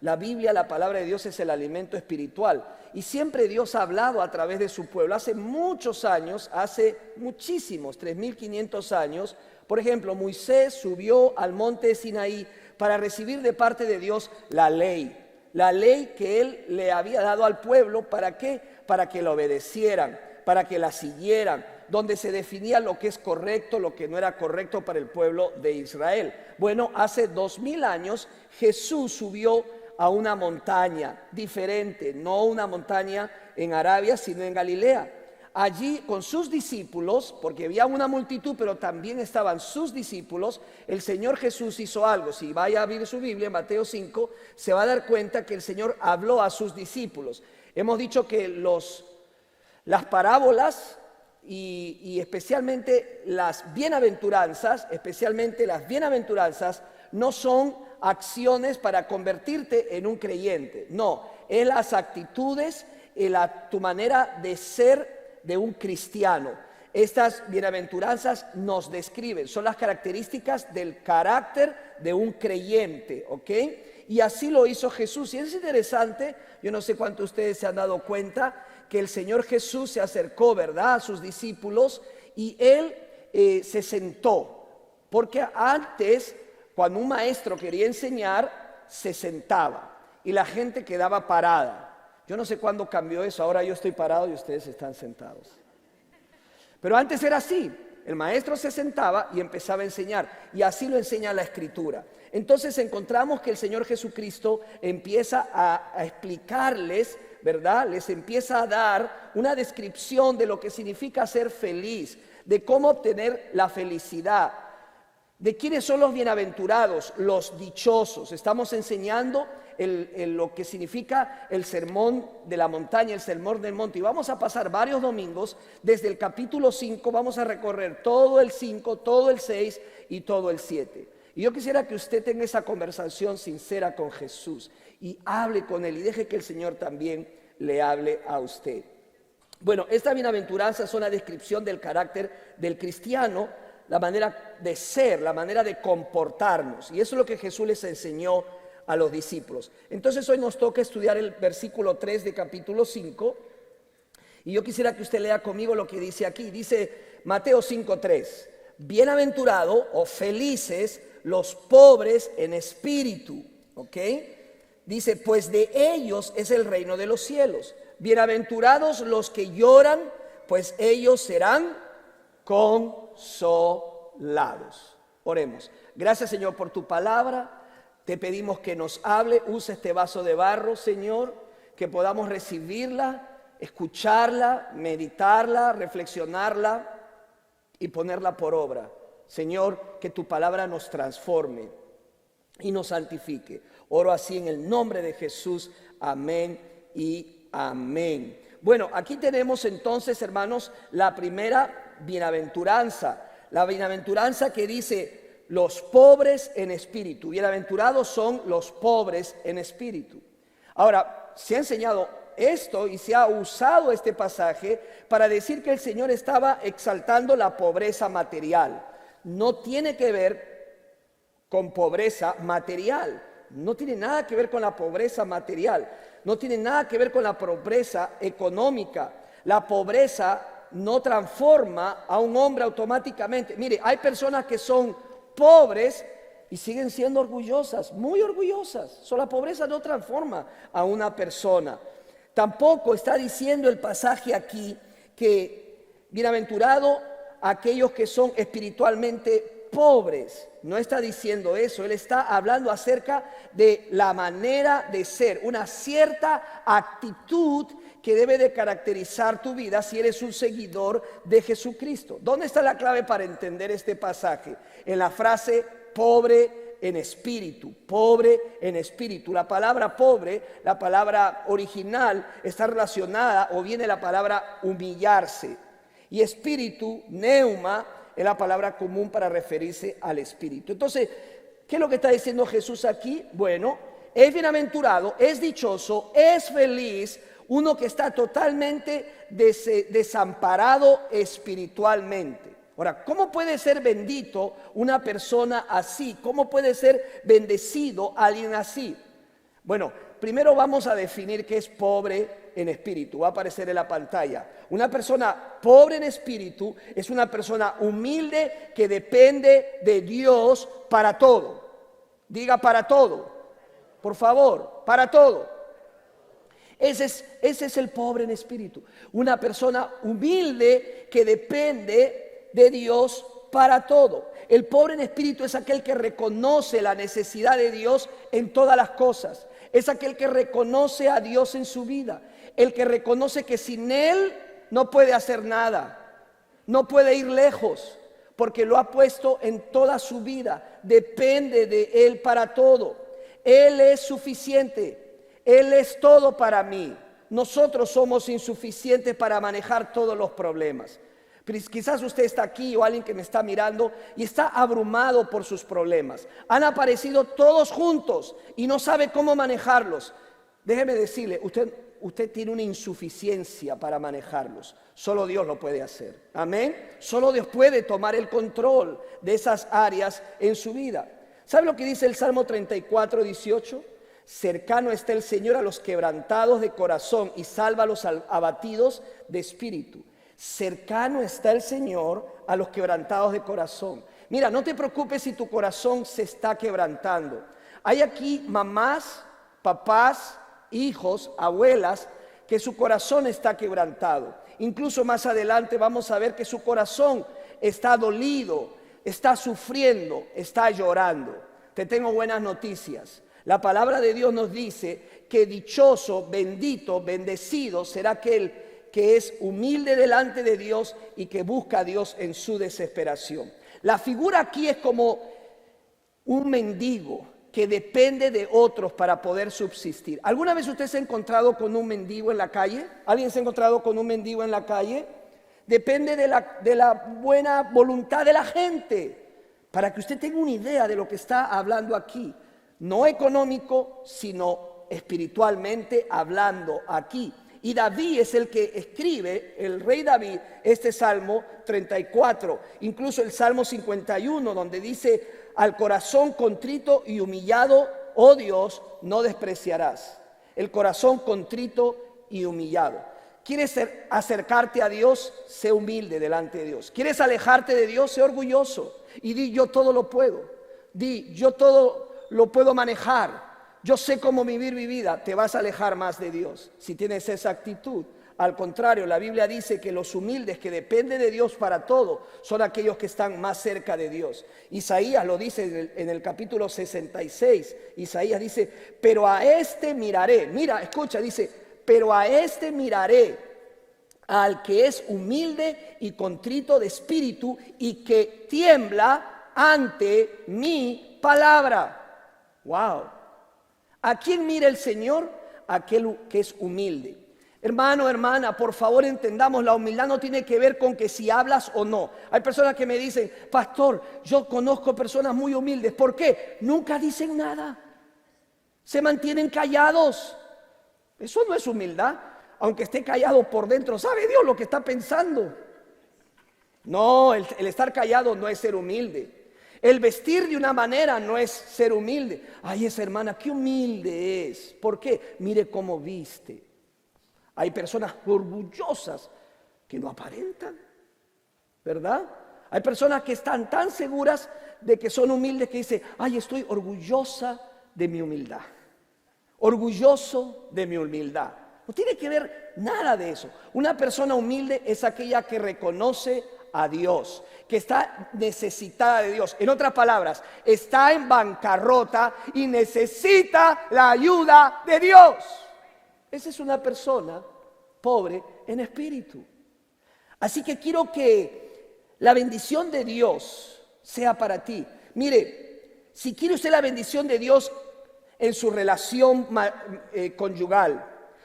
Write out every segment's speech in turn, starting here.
La Biblia, la palabra de Dios, es el alimento espiritual. Y siempre Dios ha hablado a través de su pueblo. Hace muchos años, hace muchísimos, 3500 años, por ejemplo, Moisés subió al monte Sinaí para recibir de parte de Dios la ley. La ley que él le había dado al pueblo, ¿para qué? Para que la obedecieran, para que la siguieran, donde se definía lo que es correcto, lo que no era correcto para el pueblo de Israel. Bueno, hace 2000 años Jesús subió a una montaña diferente, no una montaña en Arabia, sino en Galilea. Allí con sus discípulos, porque había una multitud, pero también estaban sus discípulos, el Señor Jesús hizo algo. Si vaya a abrir su Biblia, en Mateo 5, se va a dar cuenta que el Señor habló a sus discípulos. Hemos dicho que las parábolas y especialmente las bienaventuranzas, no son acciones para convertirte en un creyente. No, es las actitudes, tu manera de ser de un cristiano. Estas bienaventuranzas nos describen, son las características del carácter de un creyente, ¿ok? Y así lo hizo Jesús. Y es interesante, yo no sé cuántos de ustedes se han dado cuenta que el Señor Jesús se acercó, ¿verdad?, a sus discípulos y Él se sentó. Porque antes, cuando un maestro quería enseñar, se sentaba y la gente quedaba parada. Yo no sé cuándo cambió eso, ahora yo estoy parado y ustedes están sentados. Pero antes era así, el maestro se sentaba y empezaba a enseñar, y así lo enseña la Escritura. Entonces encontramos que el Señor Jesucristo empieza a explicarles, ¿verdad? Les empieza a dar una descripción de lo que significa ser feliz, de cómo obtener la felicidad, de quiénes son los bienaventurados, los dichosos. Estamos enseñando lo que significa el sermón de la montaña, el sermón del monte. Y vamos a pasar varios domingos, desde el capítulo 5, vamos a recorrer todo el 5, todo el 6 y todo el 7. Y yo quisiera que usted tenga esa conversación sincera con Jesús y hable con Él y deje que el Señor también le hable a usted. Bueno, esta bienaventuranza es una descripción del carácter del cristiano, la manera de ser, la manera de comportarnos. Y eso es lo que Jesús les enseñó a los discípulos. Entonces hoy nos toca estudiar el versículo 3 de capítulo 5. Y yo quisiera que usted lea conmigo lo que dice aquí. Dice Mateo 5:3. Bienaventurado o felices los pobres en espíritu. ¿Ok? Dice, pues de ellos es el reino de los cielos. Bienaventurados los que lloran, pues ellos serán consolados. Oremos. Gracias, Señor, por tu palabra. Te pedimos que nos hable. Usa este vaso de barro, Señor, que podamos recibirla, escucharla, meditarla, reflexionarla y ponerla por obra. Señor, que tu palabra nos transforme y nos santifique. Oro así en el nombre de Jesús. Amén y amén. Bueno, aquí tenemos entonces, hermanos, la primera bienaventuranza. La bienaventuranza que dice los pobres en espíritu. Bienaventurados son los pobres en espíritu. Ahora, se ha enseñado esto y se ha usado este pasaje para decir que el Señor estaba exaltando la pobreza material. No tiene que ver con pobreza material. No tiene nada que ver con la pobreza material. No tiene nada que ver con la pobreza económica. La pobreza no transforma a un hombre automáticamente. Mire, hay personas que son pobres y siguen siendo orgullosas, muy orgullosas. La pobreza no transforma a una persona. Tampoco está diciendo el pasaje aquí que bienaventurado aquellos que son espiritualmente pobres. No está diciendo eso. Él está hablando acerca de la manera de ser, una cierta actitud que debe de caracterizar tu vida si eres un seguidor de Jesucristo. ¿Dónde está la clave para entender este pasaje? En la frase pobre en espíritu, pobre en espíritu. La palabra pobre, la palabra original, está relacionada o viene la palabra humillarse. Y espíritu, neuma, es la palabra común para referirse al espíritu. Entonces, ¿qué es lo que está diciendo Jesús aquí? Bueno, es bienaventurado, es dichoso, es feliz uno que está totalmente desamparado espiritualmente. Ahora, ¿cómo puede ser bendito una persona así? ¿Cómo puede ser bendecido alguien así? Bueno, primero vamos a definir qué es pobre en espíritu. Va a aparecer en la pantalla. Una persona pobre en espíritu es una persona humilde que depende de Dios para todo. Diga para todo. Por favor, para todo. Ese es el pobre en espíritu. Una persona humilde que depende de Dios para todo. El pobre en espíritu es aquel que reconoce la necesidad de Dios en todas las cosas. Es aquel que reconoce a Dios en su vida. El que reconoce que sin Él no puede hacer nada. No puede ir lejos porque lo ha puesto en toda su vida. Depende de Él para todo. Él es suficiente. Él es todo para mí. Nosotros somos insuficientes para manejar todos los problemas. Pero quizás usted está aquí o alguien que me está mirando y está abrumado por sus problemas. Han aparecido todos juntos y no sabe cómo manejarlos. Déjeme decirle, usted tiene una insuficiencia para manejarlos. Solo Dios lo puede hacer. Amén. Solo Dios puede tomar el control de esas áreas en su vida. ¿Sabe lo que dice el Salmo 34, 18? Cercano está el Señor a los quebrantados de corazón y salva a los abatidos de espíritu. Cercano está el Señor a los quebrantados de corazón. Mira, no te preocupes si tu corazón se está quebrantando. Hay aquí mamás, papás, hijos, abuelas, que su corazón está quebrantado. Incluso más adelante vamos a ver que su corazón está dolido, está sufriendo, está llorando. Te tengo buenas noticias. La palabra de Dios nos dice que dichoso, bendito, bendecido será aquel que es humilde delante de Dios y que busca a Dios en su desesperación. La figura aquí es como un mendigo que depende de otros para poder subsistir. ¿Alguna vez usted se ha encontrado con un mendigo en la calle? ¿Alguien se ha encontrado con un mendigo en la calle? Depende de la buena voluntad de la gente. Para que usted tenga una idea de lo que está hablando aquí. No económico, sino espiritualmente hablando aquí. Y David es el que escribe, el rey David, este Salmo 34. Incluso el Salmo 51, donde dice: al corazón contrito y humillado, oh Dios, no despreciarás. El corazón contrito y humillado. ¿Quieres acercarte a Dios? Sé humilde delante de Dios. ¿Quieres alejarte de Dios? Sé orgulloso. Y di: yo todo lo puedo. Di: yo todo lo puedo manejar. Yo sé cómo vivir mi vida. Te vas a alejar más de Dios si tienes esa actitud. Al contrario, la Biblia dice que los humildes que dependen de Dios para todo son aquellos que están más cerca de Dios. Isaías lo dice en el capítulo 66. Isaías dice: pero a este miraré. Mira, escucha, dice: pero a este miraré, al que es humilde y contrito de espíritu y que tiembla ante mi palabra. Wow. ¿A quién mira el Señor? Aquel que es humilde. Hermano, hermana, por favor entendamos, la humildad no tiene que ver con que si hablas o no. Hay personas que me dicen: pastor, yo conozco personas muy humildes. ¿Por qué? Nunca dicen nada. Se mantienen callados. Eso no es humildad. Aunque esté callado por dentro, ¿sabe Dios lo que está pensando? No, el estar callado no es ser humilde. El vestir de una manera no es ser humilde. Ay, esa hermana, qué humilde es. ¿Por qué? Mire cómo viste. Hay personas orgullosas que no aparentan, ¿verdad? Hay personas que están tan seguras de que son humildes que dicen: ay, estoy orgullosa de mi humildad. Orgulloso de mi humildad. No tiene que ver nada de eso. Una persona humilde es aquella que reconoce a Dios, que está necesitada de Dios. En otras palabras, está en bancarrota y necesita la ayuda de Dios. Esa es una persona pobre en espíritu. Así que quiero que la bendición de Dios sea para ti. Mire, si quiere usted la bendición de Dios en su relación conyugal: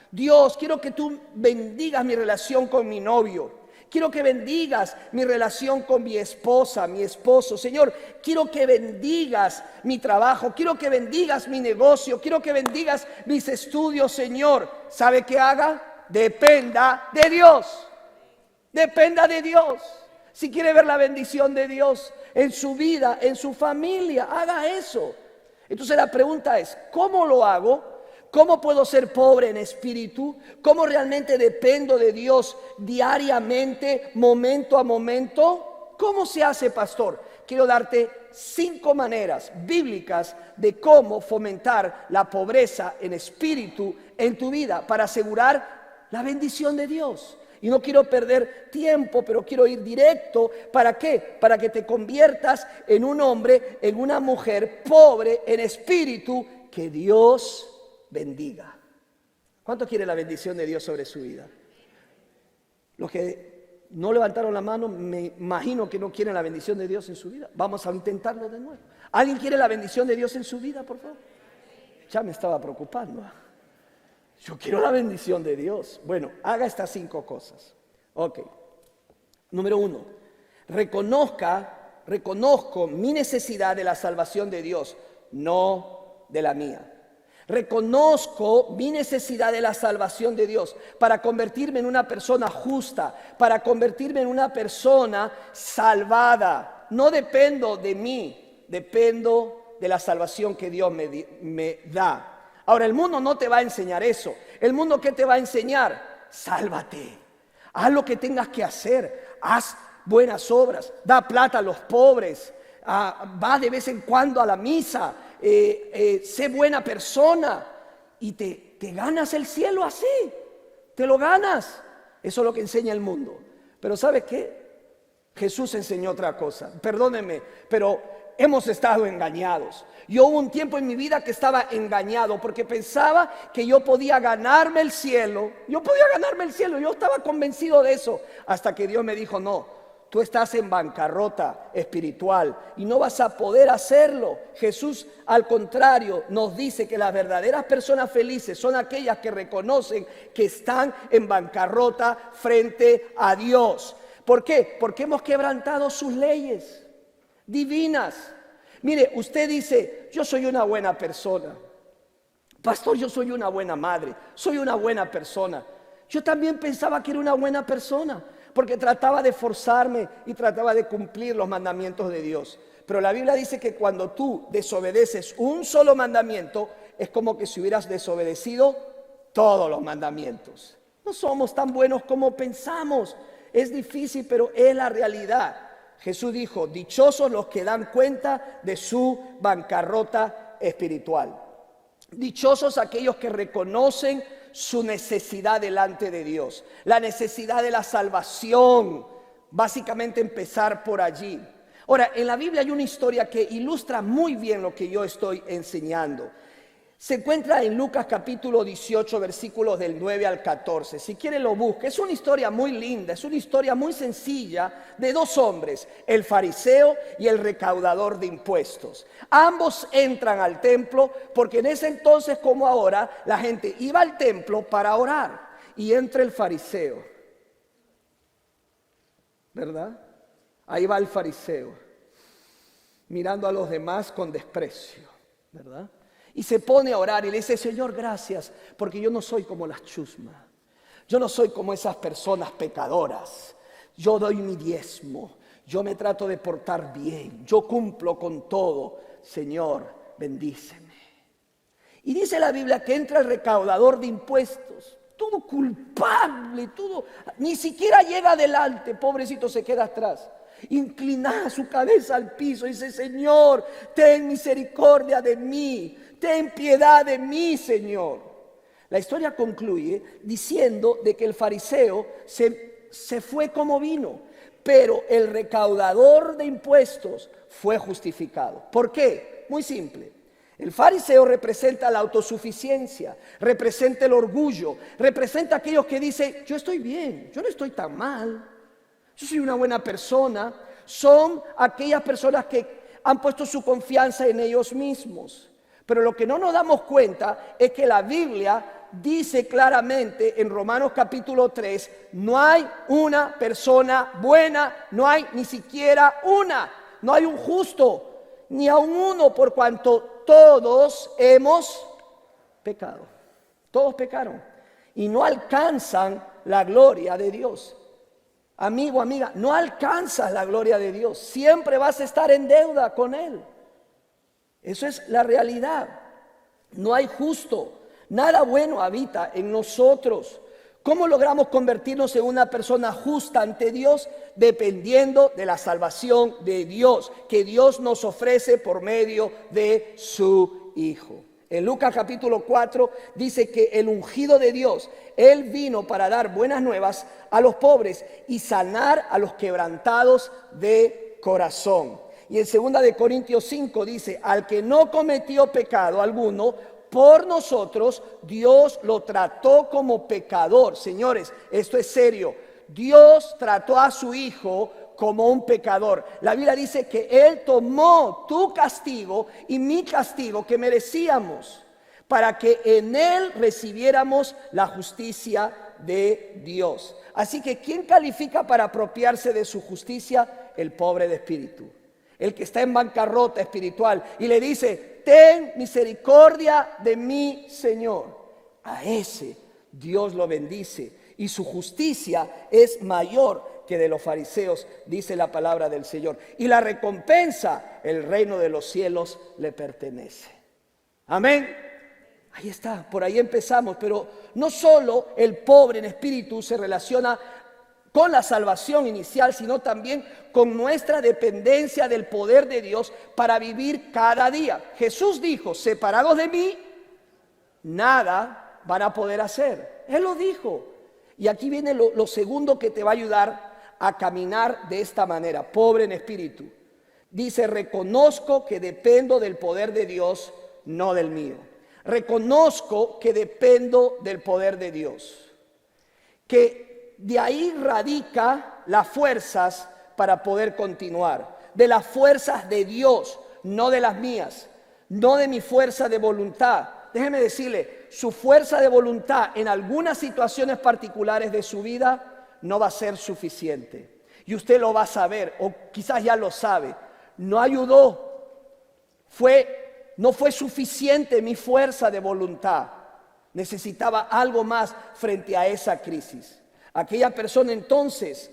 Dios, quiero que tú bendigas mi relación con mi novio. Quiero que bendigas mi relación con mi esposa, mi esposo. Señor, quiero que bendigas mi trabajo. Quiero que bendigas mi negocio. Quiero que bendigas mis estudios, Señor. ¿Sabe qué haga? Dependa de Dios. Dependa de Dios. Si quiere ver la bendición de Dios en su vida, en su familia, haga eso. Entonces la pregunta es: ¿cómo lo hago? ¿Cómo puedo ser pobre en espíritu? ¿Cómo realmente dependo de Dios diariamente, momento a momento? ¿Cómo se hace, pastor? Quiero darte 5 maneras bíblicas de cómo fomentar la pobreza en espíritu en tu vida para asegurar la bendición de Dios. Y no quiero perder tiempo, pero quiero ir directo. ¿Para qué? Para que te conviertas en un hombre, en una mujer pobre en espíritu que Dios bendiga. ¿Cuánto quiere la bendición de Dios sobre su vida? Los que no levantaron la mano, me imagino que no quieren la bendición de Dios en su vida. Vamos a intentarlo de nuevo. ¿Alguien quiere la bendición de Dios en su vida, por favor? Ya me estaba preocupando. Yo quiero la bendición de Dios. Bueno, haga estas 5 cosas. Ok. Número 1. Reconozco mi necesidad de la salvación de Dios, no de la mía. Reconozco mi necesidad de la salvación de Dios para convertirme en una persona justa, para convertirme en una persona salvada. No dependo de mí, dependo de la salvación que Dios me da. Ahora, el mundo no te va a enseñar eso. ¿El mundo qué te va a enseñar? Sálvate. Haz lo que tengas que hacer. Haz buenas obras. Da plata a los pobres. Va de vez en cuando a la misa. Sé buena persona. Y te ganas el cielo así. Te lo ganas. Eso es lo que enseña el mundo. Pero ¿sabes qué? Jesús enseñó otra cosa. Perdónenme, pero hemos estado engañados. Yo hubo un tiempo en mi vida que estaba engañado porque pensaba que yo podía ganarme el cielo. Yo estaba convencido de eso. Hasta que Dios me dijo, no, tú estás en bancarrota espiritual y no vas a poder hacerlo. Jesús, al contrario, nos dice que las verdaderas personas felices son aquellas que reconocen que están en bancarrota frente a Dios. ¿Por qué? Porque hemos quebrantado sus leyes divinas. Mire, usted dice, yo soy una buena persona. Pastor, yo soy una buena madre, soy una buena persona. Yo también pensaba que era una buena persona, porque trataba de forzarme y trataba de cumplir los mandamientos de Dios. Pero la Biblia dice que cuando tú desobedeces un solo mandamiento, es como que si hubieras desobedecido todos los mandamientos. No somos tan buenos como pensamos. Es difícil, pero es la realidad. Jesús dijo, dichosos los que dan cuenta de su bancarrota espiritual. Dichosos aquellos que reconocen su necesidad delante de Dios. La necesidad de la salvación. Básicamente empezar por allí. Ahora, en la Biblia hay una historia que ilustra muy bien lo que yo estoy enseñando. Se encuentra en Lucas capítulo 18, versículos del 9 al 14. Si quiere lo busque. Es una historia muy linda, es una historia muy sencilla de 2 hombres, el fariseo y el recaudador de impuestos. Ambos entran al templo porque en ese entonces como ahora la gente iba al templo para orar. Y entra el fariseo, ¿verdad? Ahí va el fariseo, mirando a los demás con desprecio, ¿verdad? Y se pone a orar y le dice, Señor, gracias, porque yo no soy como las chusmas. Yo no soy como esas personas pecadoras. Yo doy mi diezmo. Yo me trato de portar bien. Yo cumplo con todo. Señor, bendíceme. Y dice la Biblia que entra el recaudador de impuestos. Todo culpable, todo. Ni siquiera llega adelante. Pobrecito, se queda atrás. Inclina su cabeza al piso y dice, Señor, ten misericordia de mí. Ten piedad de mí, Señor. La historia concluye diciendo de que el fariseo se fue como vino, pero el recaudador de impuestos fue justificado. ¿Por qué? Muy simple. El fariseo representa la autosuficiencia, representa el orgullo, representa a aquellos que dicen, yo estoy bien, yo no estoy tan mal, yo soy una buena persona. Son aquellas personas que han puesto su confianza en ellos mismos. Pero lo que no nos damos cuenta es que la Biblia dice claramente en Romanos capítulo 3, no hay una persona buena, no hay ni siquiera una, no hay un justo, ni aun uno, por cuanto todos hemos pecado. Todos pecaron y no alcanzan la gloria de Dios. Amigo, amiga, no alcanzas la gloria de Dios, siempre vas a estar en deuda con Él. Eso es la realidad. No hay justo. Nada bueno habita en nosotros. ¿Cómo logramos convertirnos en una persona justa ante Dios? Dependiendo de la salvación de Dios, que Dios nos ofrece por medio de su Hijo. En Lucas capítulo 4 dice que el ungido de Dios, Él vino para dar buenas nuevas a los pobres y sanar a los quebrantados de corazón. Y en 2 de Corintios 5 dice, al que no cometió pecado alguno, por nosotros Dios lo trató como pecador. Señores, esto es serio. Dios trató a su Hijo como un pecador. La Biblia dice que Él tomó tu castigo y mi castigo que merecíamos, para que en Él recibiéramos la justicia de Dios. Así que ¿quién califica para apropiarse de su justicia? El pobre de espíritu, el que está en bancarrota espiritual y le dice, ten misericordia de mí, Señor. A ese Dios lo bendice y su justicia es mayor que de los fariseos, dice la palabra del Señor. Y la recompensa, el reino de los cielos, le pertenece. Amén. Ahí está, por ahí empezamos. Pero no solo el pobre en espíritu se relaciona con la salvación inicial, sino también con nuestra dependencia del poder de Dios para vivir cada día. Jesús dijo, separados de mí, nada van a poder hacer. Él lo dijo. Y aquí viene lo segundo que te va a ayudar a caminar de esta manera, pobre en espíritu. Dice, reconozco que dependo del poder de Dios, no del mío. Reconozco que dependo del poder de Dios. Que de ahí radica las fuerzas para poder continuar. De las fuerzas de Dios, no de las mías, no de mi fuerza de voluntad. Déjeme decirle, su fuerza de voluntad en algunas situaciones particulares de su vida no va a ser suficiente. Y usted lo va a saber, o quizás ya lo sabe. No ayudó. No fue suficiente mi fuerza de voluntad. Necesitaba algo más frente a esa crisis. Aquella persona entonces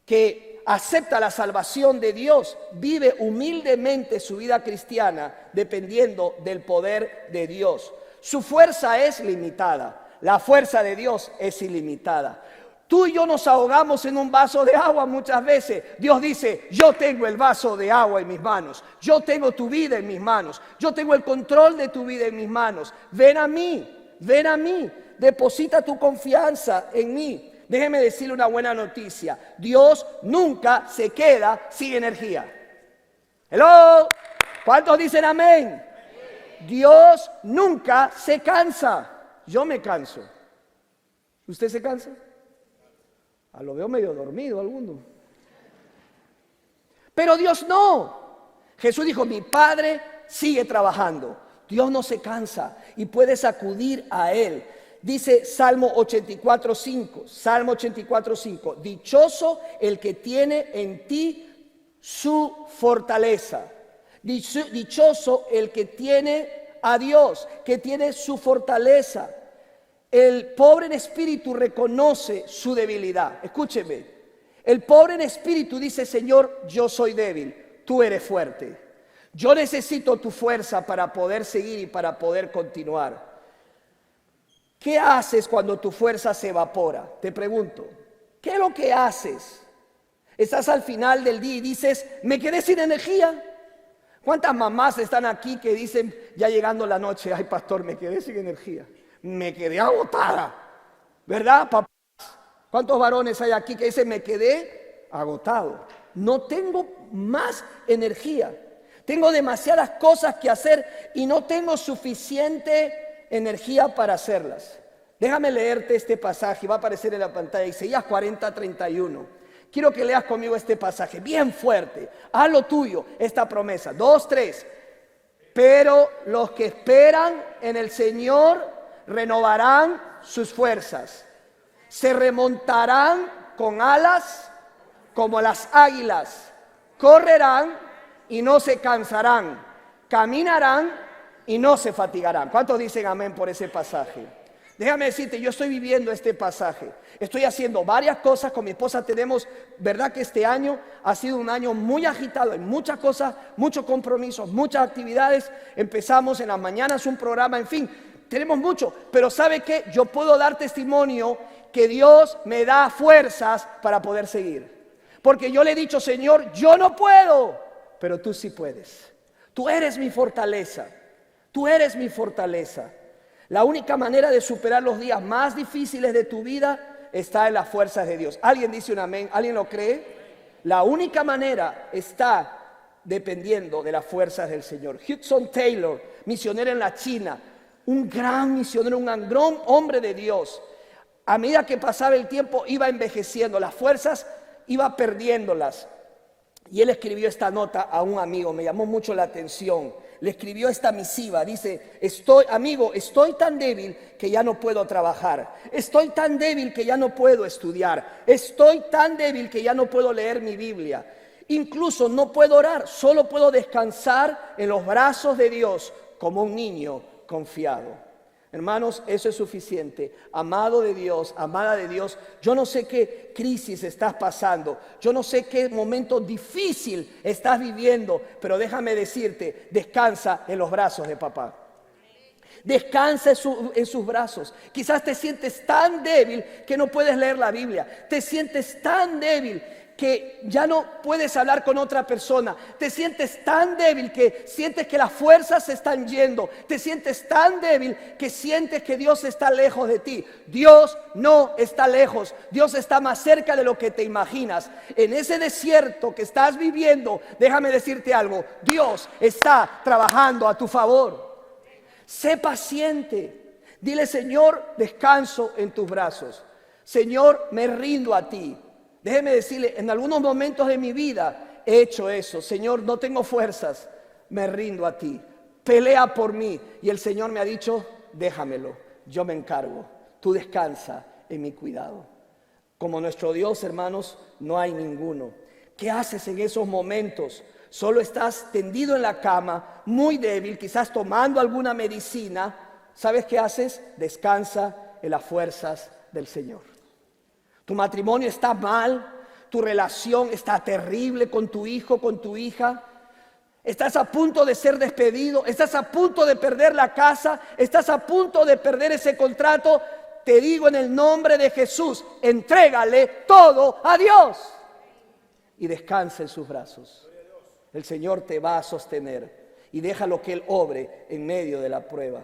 que acepta la salvación de Dios, vive humildemente su vida cristiana dependiendo del poder de Dios. Su fuerza es limitada, la fuerza de Dios es ilimitada. Tú y yo nos ahogamos en un vaso de agua muchas veces. Dios dice, yo tengo el vaso de agua en mis manos. Yo tengo tu vida en mis manos. Yo tengo el control de tu vida en mis manos. Ven a mí, ven a mí. Deposita tu confianza en mí. Déjeme decirle una buena noticia. Dios nunca se queda sin energía. Hello. ¿Cuántos dicen amén? Dios nunca se cansa. Yo me canso. ¿Usted se cansa? Lo veo medio dormido alguno. Pero Dios no. Jesús dijo, mi Padre sigue trabajando. Dios no se cansa y puedes acudir a Él. Dice Salmo 84:5. Salmo 84:5. Dichoso el que tiene en ti su fortaleza. Dichoso el que tiene a Dios, que tiene su fortaleza. El pobre en espíritu reconoce su debilidad. Escúcheme. El pobre en espíritu dice, Señor, yo soy débil, tú eres fuerte. Yo necesito tu fuerza para poder seguir y para poder continuar. ¿Qué haces cuando tu fuerza se evapora? Te pregunto, ¿qué es lo que haces? Estás al final del día y dices, me quedé sin energía. ¿Cuántas mamás están aquí que dicen, ya llegando la noche, ay pastor, me quedé sin energía? Me quedé agotada, ¿verdad, papás? ¿Cuántos varones hay aquí que dicen, me quedé agotado? No tengo más energía. Tengo demasiadas cosas que hacer y no tengo suficiente energía para hacerlas. Déjame leerte este pasaje, va a aparecer en la pantalla, Isaías 40:31. Quiero que leas conmigo este pasaje, bien fuerte. Haz lo tuyo, esta promesa. 2, 3. Pero los que esperan en el Señor renovarán sus fuerzas, se remontarán con alas como las águilas, correrán y no se cansarán, caminarán y no se fatigarán. ¿Cuántos dicen amén por ese pasaje? Déjame decirte, yo estoy viviendo este pasaje. Estoy haciendo varias cosas con mi esposa. Tenemos, verdad que este año ha sido un año muy agitado. Hay muchas cosas, muchos compromisos, muchas actividades. Empezamos en las mañanas un programa, en fin. tenemos mucho, pero ¿sabe qué? Yo puedo dar testimonio que Dios me da fuerzas para poder seguir. Porque yo le he dicho, Señor, yo no puedo, pero tú sí puedes. Tú eres mi fortaleza. Tú eres mi fortaleza. La única manera de superar los días más difíciles de tu vida está en las fuerzas de Dios. ¿Alguien dice un amén? ¿Alguien lo cree? La única manera está dependiendo de las fuerzas del Señor. Hudson Taylor, misionero en la China, un gran misionero, un gran hombre de Dios. A medida que pasaba el tiempo iba envejeciendo, las fuerzas iba perdiéndolas. Y él escribió esta nota a un amigo, me llamó mucho la atención. Le escribió esta misiva, dice, estoy tan débil que ya no puedo trabajar. Estoy tan débil que ya no puedo estudiar. Estoy tan débil que ya no puedo leer mi Biblia. Incluso no puedo orar, solo puedo descansar en los brazos de Dios como un niño confiado. Hermanos, eso es suficiente. Amado de Dios, amada de Dios, yo no sé qué crisis estás pasando, yo no sé qué momento difícil estás viviendo, pero déjame decirte, descansa en los brazos de papá. Descansa en sus brazos. Quizás te sientes tan débil que no puedes leer la Biblia. Te sientes tan débil que ya no puedes hablar con otra persona. Te sientes tan débil que sientes que las fuerzas se están yendo. Te sientes tan débil que sientes que Dios está lejos de ti. Dios no está lejos. Dios está más cerca de lo que te imaginas. En ese desierto que estás viviendo, déjame decirte algo. Dios está trabajando a tu favor. Sé paciente. Dile, Señor, descanso en tus brazos. Señor, me rindo a ti. Déjeme decirle, en algunos momentos de mi vida he hecho eso. Señor, no tengo fuerzas, me rindo a ti. Pelea por mí. Y el Señor me ha dicho, déjamelo, yo me encargo. Tú descansa en mi cuidado. Como nuestro Dios, hermanos, no hay ninguno. ¿Qué haces en esos momentos? Solo estás tendido en la cama, muy débil, quizás tomando alguna medicina. ¿Sabes qué haces? Descansa en las fuerzas del Señor. Tu matrimonio está mal, tu relación está terrible con tu hijo, con tu hija. Estás a punto de ser despedido, estás a punto de perder la casa, estás a punto de perder ese contrato. Te digo en el nombre de Jesús, entrégale todo a Dios y descansa en sus brazos. El Señor te va a sostener y déjalo que Él obre en medio de la prueba.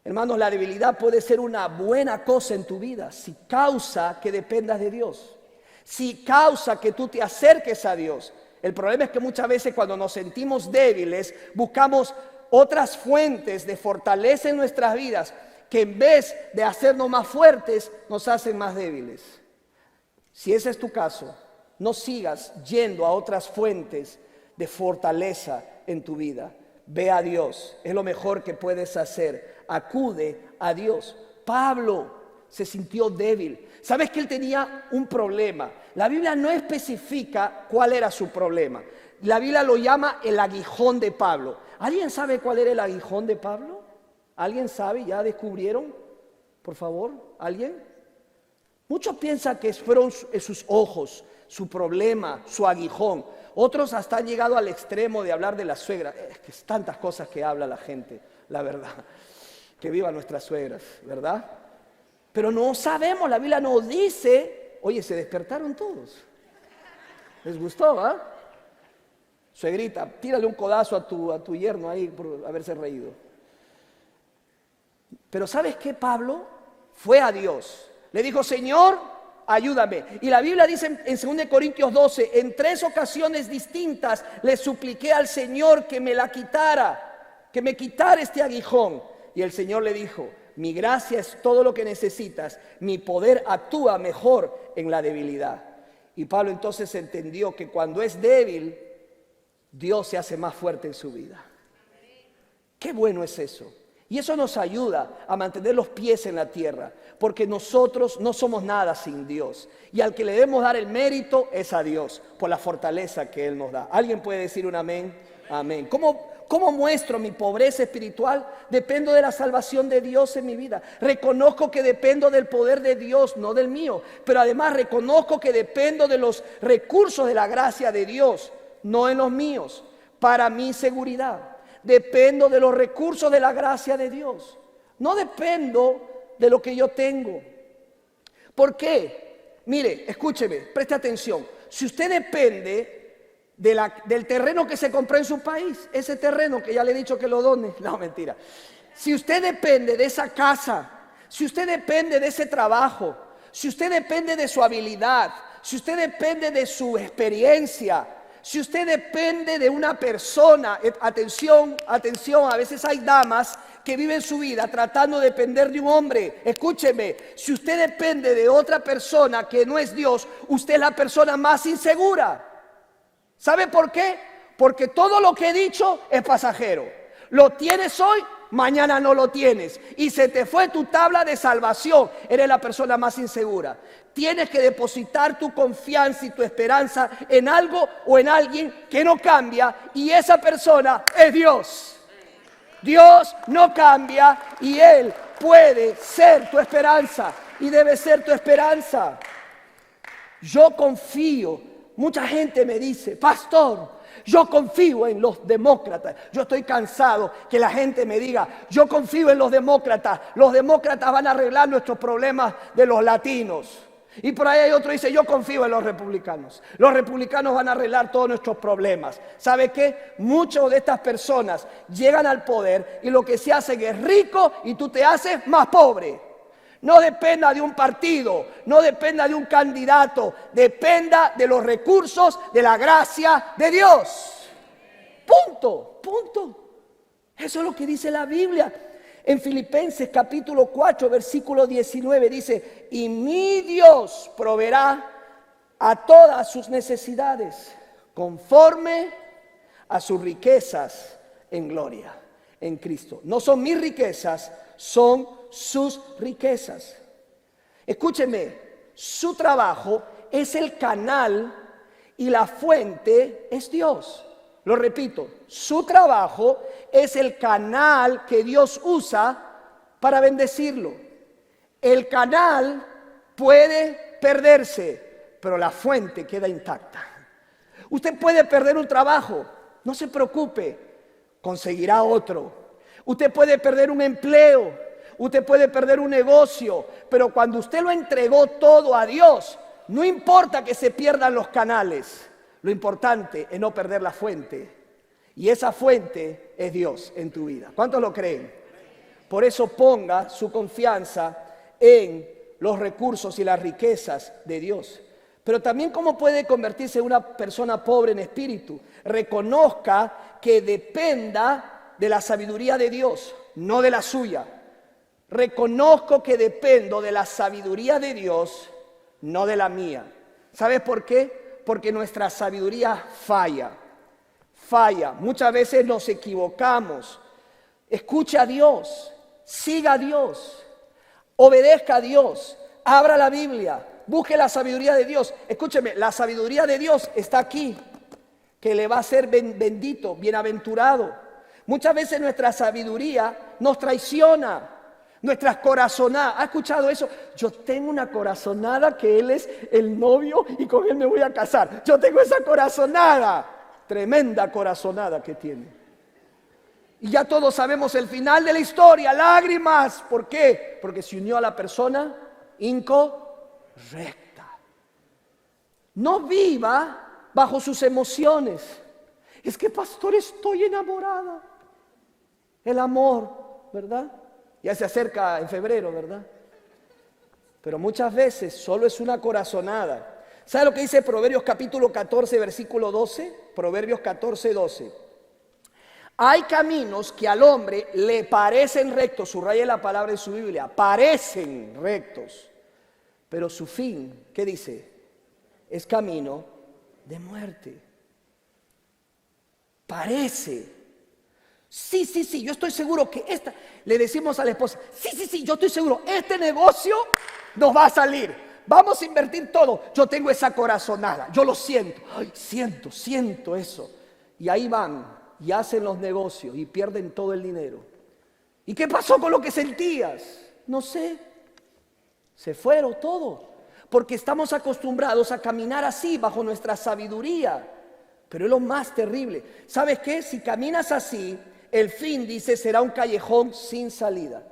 Hermanos, la debilidad puede ser una buena cosa en tu vida si causa que dependas de Dios, si causa que tú te acerques a Dios. El problema es que muchas veces cuando nos sentimos débiles buscamos otras fuentes de fortaleza en nuestras vidas que en vez de hacernos más fuertes nos hacen más débiles. Si ese es tu caso, no sigas yendo a otras fuentes de fortaleza en tu vida. Ve a Dios, es lo mejor que puedes hacer. Acude a Dios. Pablo se sintió débil. ¿Sabes que él tenía un problema? La Biblia no especifica cuál era su problema. La Biblia lo llama el aguijón de Pablo. ¿Alguien sabe cuál era el aguijón de Pablo? ¿Alguien sabe? ¿Ya descubrieron? Por favor, ¿alguien? Muchos piensan que fueron sus ojos, su problema, su aguijón. Otros hasta han llegado al extremo de hablar de la suegra. Es que es tantas cosas que habla la gente, la verdad. Que viva nuestras suegras, ¿verdad? Pero no sabemos, la Biblia nos dice. Oye, se despertaron todos. ¿Les gustó, ah? Suegrita, tírale un codazo a tu yerno ahí por haberse reído. Pero ¿sabes qué? Pablo fue a Dios. Le dijo, Señor, ayúdame. Y la Biblia dice en 2 Corintios 12, en 3 ocasiones distintas le supliqué al Señor que me la quitara, que me quitara este aguijón. Y el Señor le dijo, mi gracia es todo lo que necesitas, mi poder actúa mejor en la debilidad. Y Pablo entonces entendió que cuando es débil, Dios se hace más fuerte en su vida. Qué bueno es eso. Y eso nos ayuda a mantener los pies en la tierra, porque nosotros no somos nada sin Dios. Y al que le debemos dar el mérito es a Dios, por la fortaleza que Él nos da. ¿Alguien puede decir un amén? Amén. ¿Cómo muestro mi pobreza espiritual? Dependo de la salvación de Dios en mi vida. Reconozco que dependo del poder de Dios, no del mío. Pero además reconozco que dependo de los recursos de la gracia de Dios, no en los míos, para mi seguridad. Dependo de los recursos de la gracia de Dios. No dependo de lo que yo tengo. ¿Por qué? Mire, escúcheme, preste atención. Si usted depende del terreno que se compró en su país, ese terreno que ya le he dicho que lo done, no, mentira. Si usted depende de esa casa, si usted depende de ese trabajo, si usted depende de su habilidad, si usted depende de su experiencia, si usted depende de una persona, atención, atención, a veces hay damas que viven su vida tratando de depender de un hombre. Escúcheme, si usted depende de otra persona que no es Dios, usted es la persona más insegura. ¿Sabe por qué? Porque todo lo que he dicho es pasajero. Lo tienes hoy, mañana no lo tienes. Y se te fue tu tabla de salvación. Eres la persona más insegura. Tienes que depositar tu confianza y tu esperanza en algo o en alguien que no cambia. Y esa persona es Dios. Dios no cambia y Él puede ser tu esperanza. Y debe ser tu esperanza. Yo confío. Mucha gente me dice, pastor, yo confío en los demócratas. Yo estoy cansado que la gente me diga, yo confío en los demócratas. Los demócratas van a arreglar nuestros problemas de los latinos. Y por ahí hay otro que dice, yo confío en los republicanos. Los republicanos van a arreglar todos nuestros problemas. ¿Sabe qué? Muchas de estas personas llegan al poder y lo que se hacen es rico y tú te haces más pobre. No dependa de un partido, no dependa de un candidato, dependa de los recursos, de la gracia de Dios. Punto, punto. Eso es lo que dice la Biblia. En Filipenses capítulo 4, versículo 19 dice, y mi Dios proveerá a todas sus necesidades conforme a sus riquezas en gloria en Cristo. No son mis riquezas, son sus riquezas. Escúcheme, su trabajo es el canal y la fuente es Dios. Lo repito, su trabajo es el canal que Dios usa para bendecirlo. El canal puede perderse, pero la fuente queda intacta. Usted puede perder un trabajo, no se preocupe, conseguirá otro. Usted puede perder un empleo, usted puede perder un negocio, pero cuando usted lo entregó todo a Dios, no importa que se pierdan los canales, lo importante es no perder la fuente. Y esa fuente es Dios en tu vida. ¿Cuántos lo creen? Por eso ponga su confianza en los recursos y las riquezas de Dios. Pero también cómo puede convertirse en una persona pobre en espíritu. Reconozca que dependa de la sabiduría de Dios, no de la suya. Reconozco que dependo de la sabiduría de Dios, no de la mía. ¿Sabes por qué? Porque nuestra sabiduría falla. Muchas veces nos equivocamos. Escuche a Dios, siga a Dios, obedezca a Dios, abra la Biblia, busque la sabiduría de Dios. Escúcheme, la sabiduría de Dios está aquí, que le va a ser bendito, bienaventurado. Muchas veces nuestra sabiduría nos traiciona, nuestras corazonadas. ¿Ha escuchado eso? Yo tengo una corazonada que él es el novio y con él me voy a casar. Yo tengo esa corazonada, tremenda corazonada que tiene. Y ya todos sabemos el final de la historia, lágrimas. ¿Por qué? Porque se unió a la persona incorrecta. No viva bajo sus emociones. Es que, pastor, estoy enamorada. El amor, ¿verdad? Ya se acerca en febrero, ¿verdad? Pero muchas veces solo es una corazonada. ¿Sabe lo que dice Proverbios capítulo 14, versículo 12? Proverbios 14, 12. Hay caminos que al hombre le parecen rectos, subraye la palabra en su Biblia, parecen rectos, pero su fin, ¿qué dice? Es camino de muerte. Parece. Sí, yo estoy seguro que le decimos a la esposa, sí, yo estoy seguro, este negocio nos va a salir, vamos a invertir todo. Yo tengo esa corazonada, yo lo siento, siento eso. Y ahí van y hacen los negocios y pierden todo el dinero. ¿Y qué pasó con lo que sentías? No sé, se fueron todo, porque estamos acostumbrados a caminar así, bajo nuestra sabiduría. Pero es lo más terrible. ¿Sabes qué? Si caminas así, el fin, dice, será un callejón sin salida.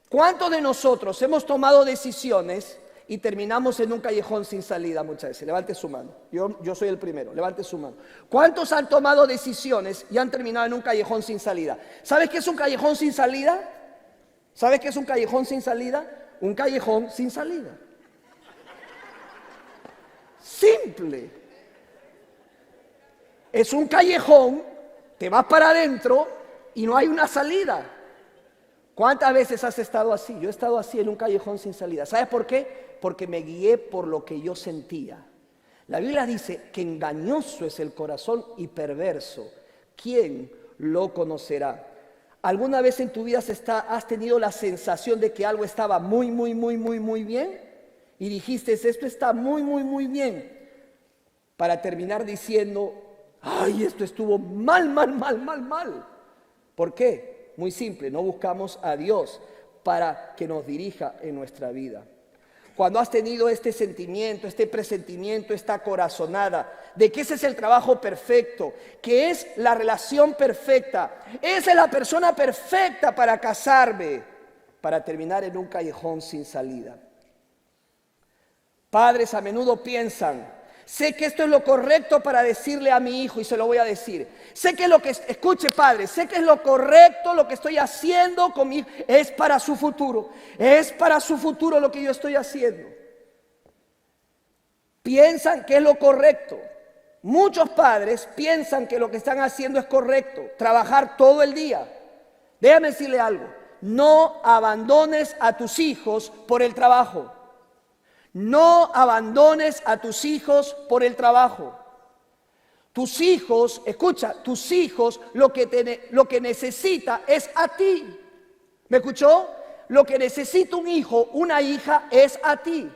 ¿Cuántos de nosotros hemos tomado decisiones y terminamos en un callejón sin salida muchas veces? Levante su mano. Yo soy el primero. Levante su mano. ¿Cuántos han tomado decisiones y han terminado en un callejón sin salida? ¿Sabes qué es un callejón sin salida? ¿Sabes qué es un callejón sin salida? Un callejón sin salida. Simple. Es un callejón, te vas para adentro y no hay una salida. ¿Cuántas veces has estado así? Yo he estado así en un callejón sin salida. ¿Sabes por qué? Porque me guié por lo que yo sentía. La Biblia dice que engañoso es el corazón y perverso. ¿Quién lo conocerá? ¿Alguna vez en tu vida has tenido la sensación de que algo estaba muy bien? Y dijiste, esto está muy bien. Para terminar diciendo, ay, esto estuvo mal. ¿Por qué? Muy simple, no buscamos a Dios para que nos dirija en nuestra vida. Cuando has tenido este sentimiento, este presentimiento, esta corazonada de que ese es el trabajo perfecto, que es la relación perfecta, esa es la persona perfecta para casarme, para terminar en un callejón sin salida. Padres a menudo piensan, sé que esto es lo correcto para decirle a mi hijo y se lo voy a decir. Sé que escuche padre, sé que es lo correcto, lo que estoy haciendo con mi hijo, es para su futuro. Es para su futuro lo que yo estoy haciendo. Piensan que es lo correcto. Muchos padres piensan que lo que están haciendo es correcto, trabajar todo el día. Déjame decirle algo, no abandones a tus hijos por el trabajo. No abandones a tus hijos por el trabajo. Tus hijos, escucha, tus hijos lo que necesita es a ti. ¿Me escuchó? Lo que necesita un hijo, una hija es a ti.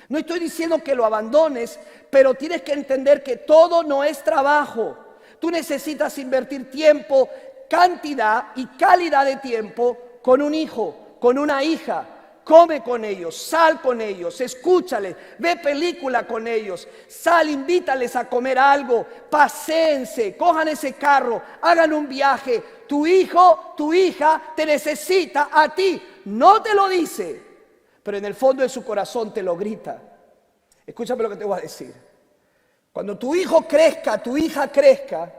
No estoy diciendo que lo abandones, pero tienes que entender que todo no es trabajo. Tú necesitas invertir tiempo, cantidad y calidad de tiempo con un hijo, con una hija. Come con ellos, sal con ellos, escúchales, ve película con ellos, sal, invítales a comer algo, paséense, cojan ese carro, hagan un viaje. Tu hijo, tu hija te necesita a ti, no te lo dice, pero en el fondo de su corazón te lo grita. Escúchame lo que te voy a decir. Cuando tu hijo crezca, tu hija crezca,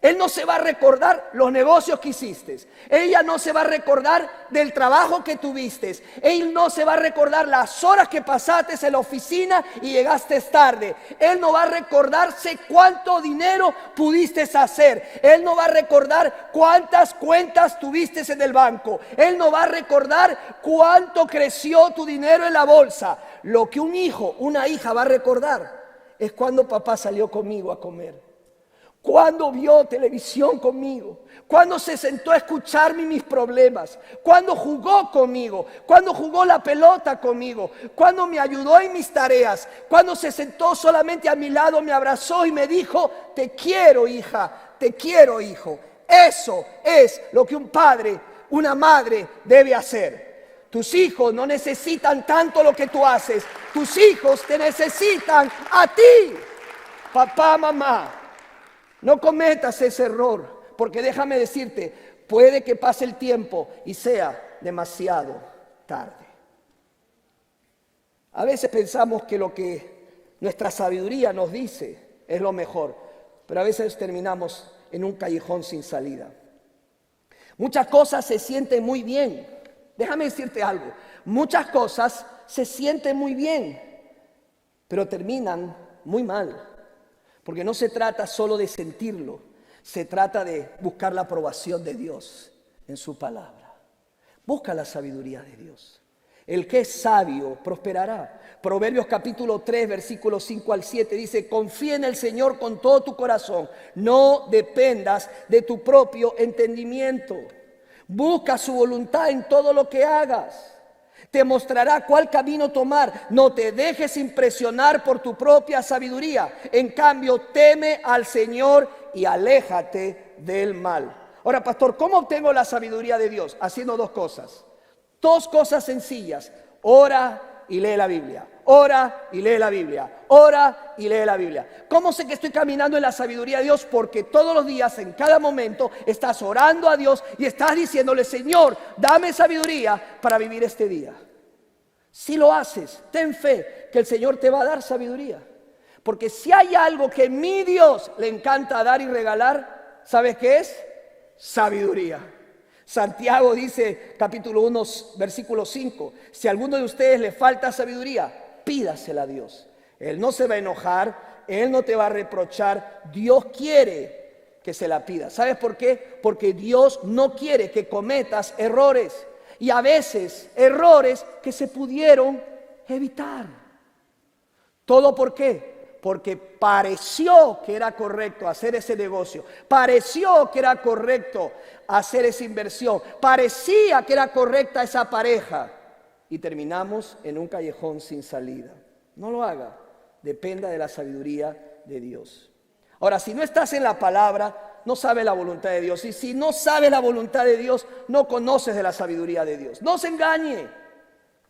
él no se va a recordar los negocios que hiciste. Ella no se va a recordar del trabajo que tuviste. Él no se va a recordar las horas que pasaste en la oficina y llegaste tarde. Él no va a recordarse cuánto dinero pudiste hacer. Él no va a recordar cuántas cuentas tuviste en el banco. Él no va a recordar cuánto creció tu dinero en la bolsa. Lo que un hijo, una hija va a recordar es cuando papá salió conmigo a comer. Cuando vio televisión conmigo, cuando se sentó a escucharme mis problemas, cuando jugó conmigo, cuando jugó la pelota conmigo, cuando me ayudó en mis tareas, cuando se sentó solamente a mi lado, me abrazó y me dijo, te quiero hija, te quiero hijo. Eso es lo que un padre, una madre debe hacer. Tus hijos no necesitan tanto lo que tú haces, tus hijos te necesitan a ti, papá, mamá. No cometas ese error, porque déjame decirte, puede que pase el tiempo y sea demasiado tarde. A veces pensamos que lo que nuestra sabiduría nos dice es lo mejor, pero a veces terminamos en un callejón sin salida. Muchas cosas se sienten muy bien. Déjame decirte algo, muchas cosas se sienten muy bien, pero terminan muy mal. Porque no se trata solo de sentirlo, se trata de buscar la aprobación de Dios en su palabra. Busca la sabiduría de Dios. El que es sabio prosperará. Proverbios capítulo 3, versículos 5 al 7 dice, confía en el Señor con todo tu corazón, no dependas de tu propio entendimiento. Busca su voluntad en todo lo que hagas. Te mostrará cuál camino tomar. No te dejes impresionar por tu propia sabiduría. En cambio, teme al Señor y aléjate del mal. Ahora, pastor, ¿cómo obtengo la sabiduría de Dios? Haciendo dos cosas sencillas. Ora y lee la Biblia. Ora y lee la Biblia. Ora y lee la Biblia. ¿Cómo sé que estoy caminando en la sabiduría de Dios? Porque todos los días, en cada momento, estás orando a Dios y estás diciéndole: Señor, dame sabiduría para vivir este día. Si lo haces, ten fe que el Señor te va a dar sabiduría. Porque si hay algo que mi Dios le encanta dar y regalar, ¿sabes qué es? Sabiduría. Santiago dice, capítulo 1, versículo 5, si a alguno de ustedes le falta sabiduría, pídasela a Dios. Él no se va a enojar, Él no te va a reprochar. Dios quiere que se la pida. ¿Sabes por qué? Porque Dios no quiere que cometas errores. Y a veces errores que se pudieron evitar. ¿Todo por qué? Porque pareció que era correcto hacer ese negocio, pareció que era correcto hacer esa inversión, parecía que era correcta esa pareja, y terminamos en un callejón sin salida. No lo haga, dependa de la sabiduría de Dios. Ahora, si no estás en la palabra, no sabes la voluntad de Dios, y si no sabes la voluntad de Dios, no conoces de la sabiduría de Dios. No se engañe,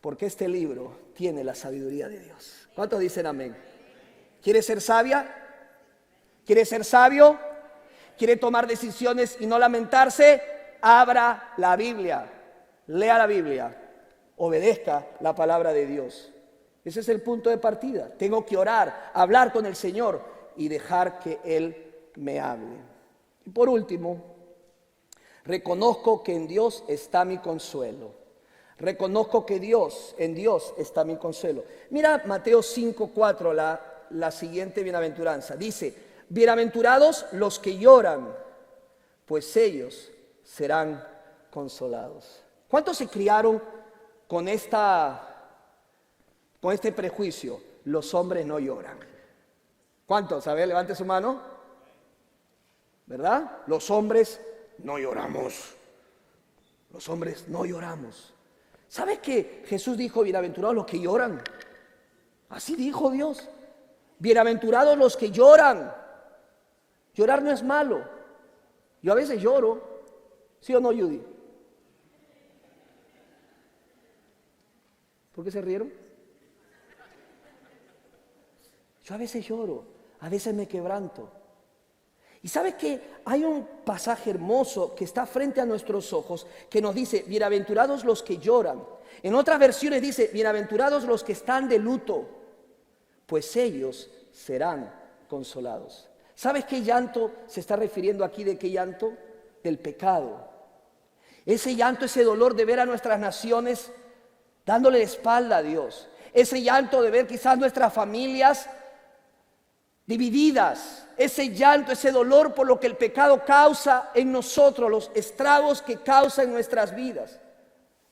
porque este libro tiene la sabiduría de Dios. ¿Cuántos dicen amén? ¿Quiere ser sabia? ¿Quiere ser sabio? ¿Quiere tomar decisiones y no lamentarse? Abra la Biblia, lea la Biblia, obedezca la palabra de Dios. Ese es el punto de partida. Tengo que orar, hablar con el Señor y dejar que Él me hable. Y por último, reconozco que en Dios está mi consuelo. Reconozco que en Dios está mi consuelo. Mira Mateo 5:4, la siguiente bienaventuranza. Dice: bienaventurados los que lloran, pues ellos serán consolados. ¿Cuántos se criaron con este prejuicio? Los hombres no lloran. ¿Cuántos? A ver, levante su mano. ¿Verdad? Los hombres no lloramos. Los hombres no lloramos. ¿Sabes que Jesús dijo: bienaventurados los que lloran? Así dijo Dios. Bienaventurados los que lloran. Llorar no es malo. Yo a veces lloro. ¿Sí o no, Judy? ¿Por qué se rieron? Yo a veces lloro, a veces me quebranto. Y ¿sabes qué? Hay un pasaje hermoso que está frente a nuestros ojos que nos dice: bienaventurados los que lloran. En otras versiones dice: bienaventurados los que están de luto, pues ellos serán consolados. ¿Sabes qué llanto se está refiriendo aquí? ¿De qué llanto? Del pecado. Ese llanto, ese dolor de ver a nuestras naciones dándole la espalda a Dios. Ese llanto de ver quizás nuestras familias divididas. Ese llanto, ese dolor por lo que el pecado causa en nosotros, los estragos que causa en nuestras vidas.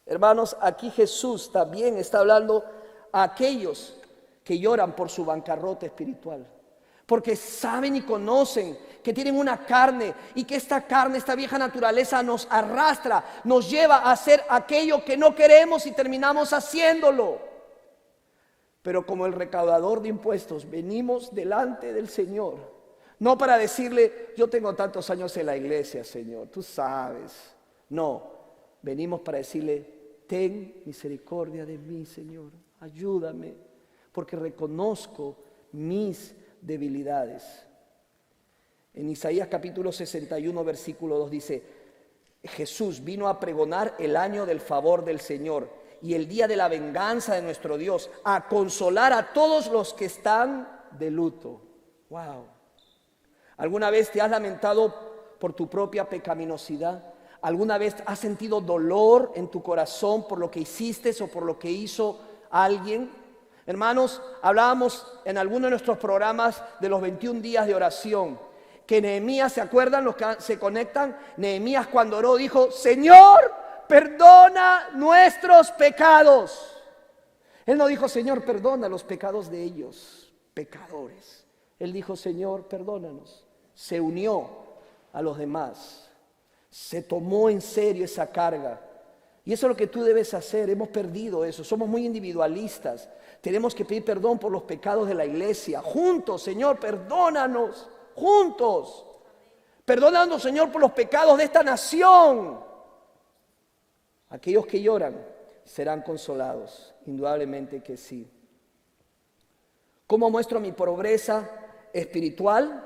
Hermanos, aquí Jesús también está hablando a aquellos que lloran por su bancarrota espiritual, porque saben y conocen que tienen una carne y que esta carne, esta vieja naturaleza nos arrastra, nos lleva a hacer aquello que no queremos y terminamos haciéndolo. Pero como el recaudador de impuestos venimos delante del Señor, no para decirle: yo tengo tantos años en la iglesia, Señor, tú sabes. No, venimos para decirle: ten misericordia de mí, Señor, ayúdame, porque reconozco mis debilidades. En Isaías capítulo 61, versículo 2 dice: Jesús vino a pregonar el año del favor del Señor y el día de la venganza de nuestro Dios, a consolar a todos los que están de luto. Wow. ¿Alguna vez te has lamentado por tu propia pecaminosidad? ¿Alguna vez has sentido dolor en tu corazón por lo que hiciste o por lo que hizo alguien? Hermanos, hablábamos en alguno de nuestros programas de los 21 días de oración, que Nehemías, ¿se acuerdan los que se conectan? Nehemías, cuando oró, dijo: Señor, perdona nuestros pecados. Él no dijo: Señor, perdona los pecados de ellos, pecadores. Él dijo: Señor, perdónanos. Se unió a los demás, se tomó en serio esa carga. Y eso es lo que tú debes hacer. Hemos perdido eso, somos muy individualistas. Tenemos que pedir perdón por los pecados de la iglesia. Juntos, Señor, perdónanos. Juntos. Perdónanos, Señor, por los pecados de esta nación. Aquellos que lloran, serán consolados. Indudablemente que sí. ¿Cómo muestro mi pobreza espiritual?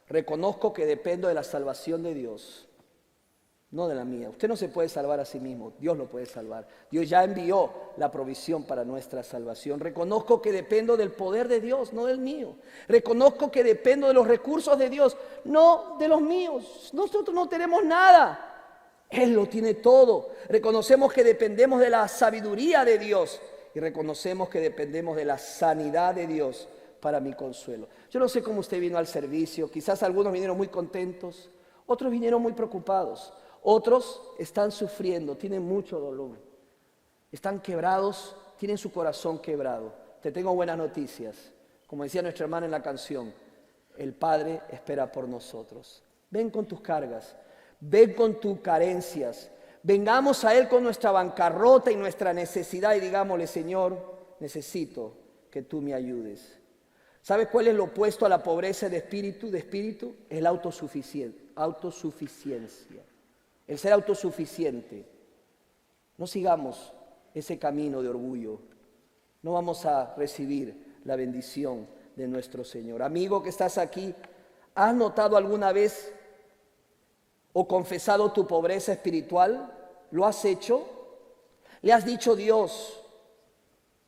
Reconozco que dependo de la salvación de Dios, no de la mía. Usted no se puede salvar a sí mismo, Dios lo puede salvar. Dios ya envió la provisión para nuestra salvación. Reconozco que dependo del poder de Dios, no del mío. Reconozco que dependo de los recursos de Dios, no de los míos. Nosotros no tenemos nada, Él lo tiene todo. Reconocemos que dependemos de la sabiduría de Dios y reconocemos que dependemos de la sanidad de Dios para mi consuelo. Yo no sé cómo usted vino al servicio, quizás algunos vinieron muy contentos, otros vinieron muy preocupados. Otros están sufriendo, tienen mucho dolor, están quebrados, tienen su corazón quebrado. Te tengo buenas noticias. Como decía nuestra hermana en la canción, el Padre espera por nosotros. Ven con tus cargas, ven con tus carencias. Vengamos a Él con nuestra bancarrota y nuestra necesidad y digámosle: Señor, necesito que tú me ayudes. ¿Sabes cuál es lo opuesto a la pobreza de espíritu? Es la autosuficiencia. El ser autosuficiente. No sigamos ese camino de orgullo. No vamos a recibir la bendición de nuestro Señor. Amigo que estás aquí, ¿has notado alguna vez o confesado tu pobreza espiritual? ¿Lo has hecho? ¿Le has dicho: Dios,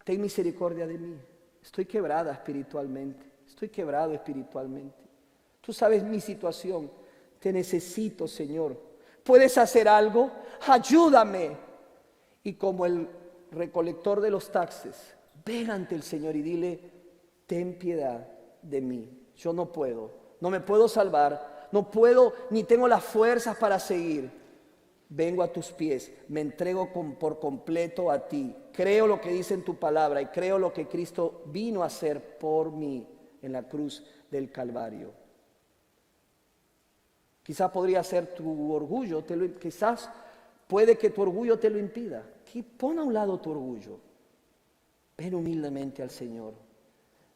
ten misericordia de mí? Estoy quebrada espiritualmente. Estoy quebrado espiritualmente. Tú sabes mi situación. Te necesito, Señor. ¿Puedes hacer algo? Ayúdame. Y como el recolector de los taxes, ven ante el Señor y dile: ten piedad de mí. Yo no puedo, no me puedo salvar, no puedo ni tengo las fuerzas para seguir. Vengo a tus pies, me entrego por completo a ti. Creo lo que dice en tu palabra y creo lo que Cristo vino a hacer por mí en la cruz del Calvario. Quizás podría ser tu orgullo, quizás puede que tu orgullo te lo impida. Pon a un lado tu orgullo. Ven humildemente al Señor.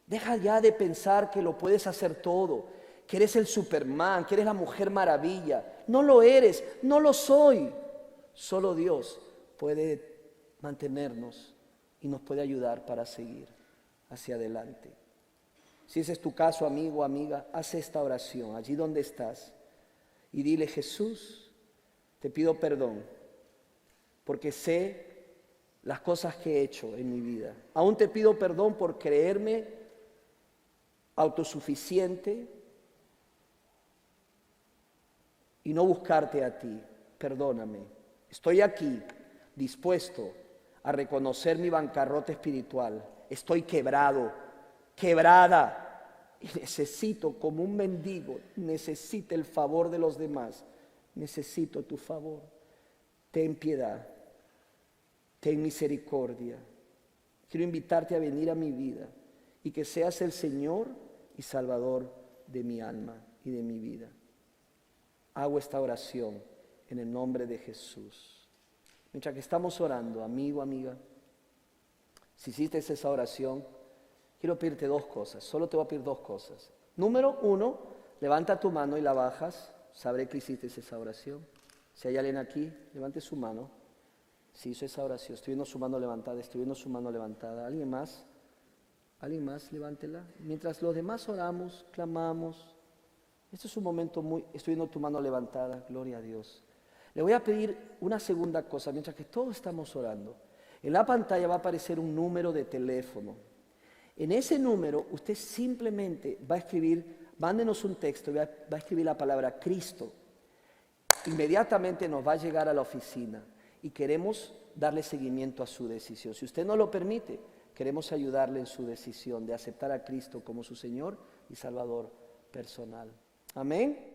Deja ya de pensar que lo puedes hacer todo, que eres el Superman, que eres la Mujer Maravilla. No lo eres, no lo soy. Solo Dios puede mantenernos y nos puede ayudar para seguir hacia adelante. Si ese es tu caso, amigo o amiga, haz esta oración allí donde estás. Y dile: Jesús, te pido perdón porque sé las cosas que he hecho en mi vida. Aún te pido perdón por creerme autosuficiente y no buscarte a ti. Perdóname. Estoy aquí dispuesto a reconocer mi bancarrota espiritual. Estoy quebrado, quebrada. Y necesito, como un mendigo, necesito el favor de los demás. Necesito tu favor. Ten piedad. Ten misericordia. Quiero invitarte a venir a mi vida y que seas el Señor y Salvador de mi alma y de mi vida. Hago esta oración en el nombre de Jesús. Mientras que estamos orando, amigo, amiga, si hiciste esa oración, quiero pedirte dos cosas. Solo te voy a pedir dos cosas. Número uno, levanta tu mano y la bajas. Sabré que hiciste esa oración. Si hay alguien aquí, levante su mano. Si hizo esa oración, estoy viendo su mano levantada, estoy viendo su mano levantada. ¿Alguien más? ¿Alguien más? Levántela. Mientras los demás oramos, clamamos. Este es un momento estoy viendo tu mano levantada, gloria a Dios. Le voy a pedir una segunda cosa, mientras que todos estamos orando. En la pantalla va a aparecer un número de teléfono. En ese número usted simplemente va a escribir, mándenos un texto, va a escribir la palabra Cristo. Inmediatamente nos va a llegar a la oficina y queremos darle seguimiento a su decisión. Si usted no lo permite, queremos ayudarle en su decisión de aceptar a Cristo como su Señor y Salvador personal. Amén.